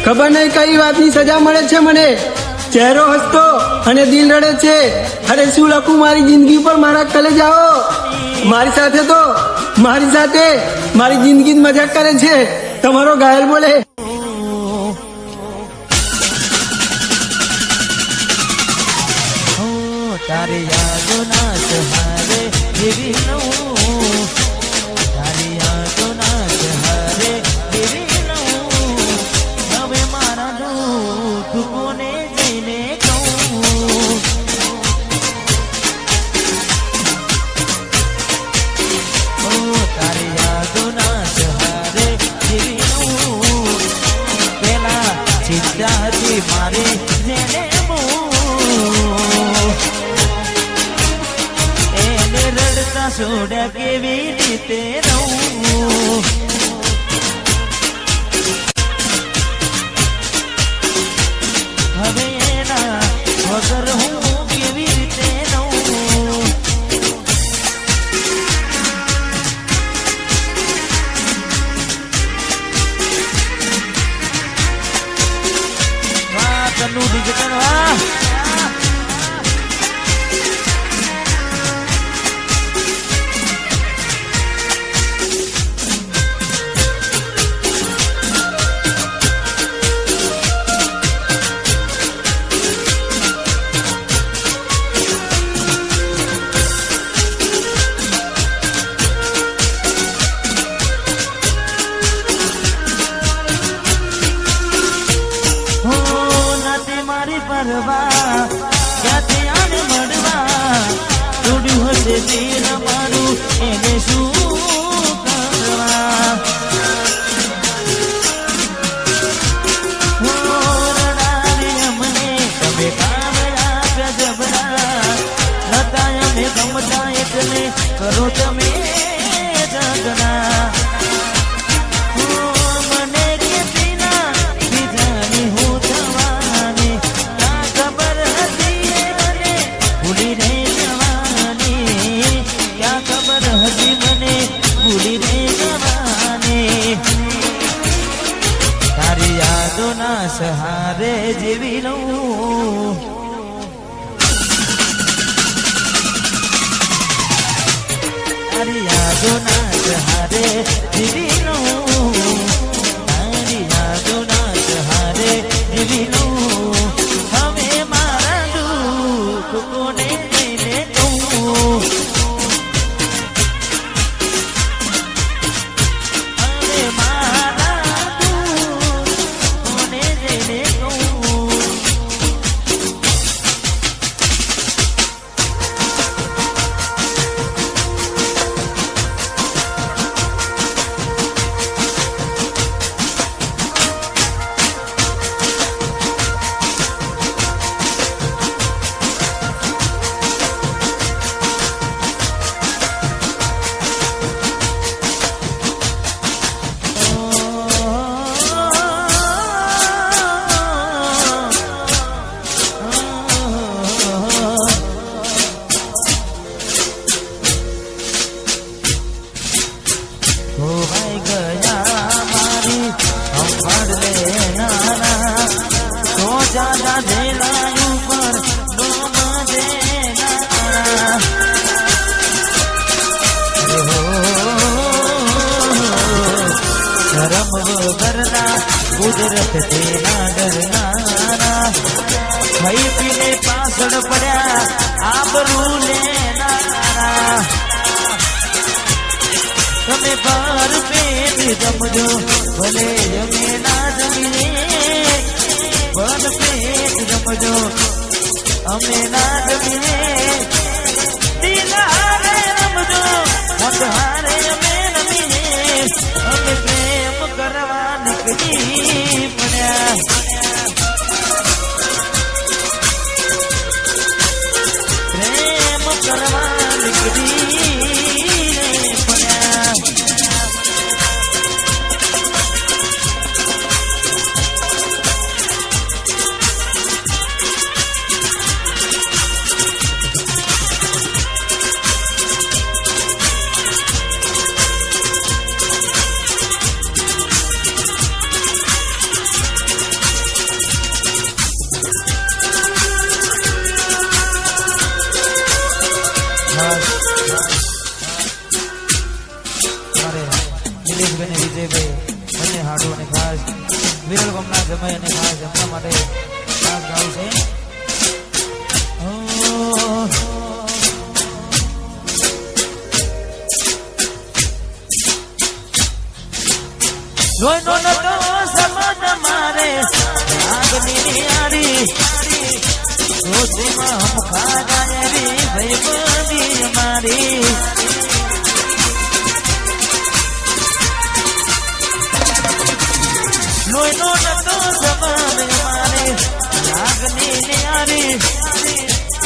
ખબર નહીં કઈ વાતની સજા મળે છે મને. ચહેરો હસતો અને દિલ રડે છે. અરે શું લખું મારી જિંદગી પર મારા કલેજાઓ. મારી સાથે મારી જિંદગી મજાક કરે છે. તમારો ઘાયલ બોલે તારી યાદોના સહારે જીવી લઉં, તારી યાદોના સહારે જીવી લઉં. હવે મારા દુઃખ કોને જઈને કહું. તારી યાદોના સહારે જીવી લઉં. પેલા ચિંતા હતી મારે જેને રડતા છોડ્યા કેવી રીતે રહું. હવે એના વગર હું કેવી રીતે રહું. વાહ કન્નુ ડિજિટલ વાહ. ક્યાંથી આને મળવા તોડ્યું હશે દિલ મારું એને શું કરવા. રડાને અમને તમે કામ આપ્યા જબરા નતા અમે ગમતા એટલે કરો તમે જગના. તારી યાદોના સહારે જીવી લઉં. તારી યાદોના સહારે જીવી લઉં. તારી યાદોના સહારે જીવી લઉં. હવે મારા દુઃખ કોને જઈને કહું. ધોવાઈ ગયા મારી સંભાળ લેનારા તો જાદા દેલા ઉપર ડોમ દેનારા. ધરમ વગરના કુદરત તેના ડરનારા ભાઈ પીને પાછળ પડ્યા આબરૂ લેનારા. તમે પર પેટ જમજો ભલે અમે ના જમીએ. પર પેટ જમજો અમે ના જમીએ. દિલ હારે રમજો મત હારે અમે રમીએ. અમે પ્રેમ કરવા નીકળી પડ્યા. પ્રેમ કરવા નીકળી પડ્યા. મારે નિલેશભાઈ ને વિજયભાઈ બંને હાડુ અને ખાસ વિરલ ગામના જમાઈ અને ખાસ એમના માટે ખાસ ગાવું છે. લોહીનો નતો સમાજ મારે આગની યારી રોજીમાં હમ ખા જાય રે ભાઈબંધી અમારી. લોહીનો નતો સમાજ મારે આગની યારી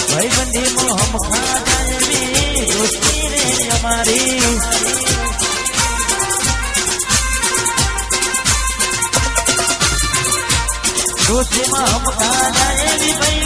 ભાઈબંધીમાં હમ ખા જાય રે દોસ્તી રે અમારી. दोस्ती में हम कहा जाए भाई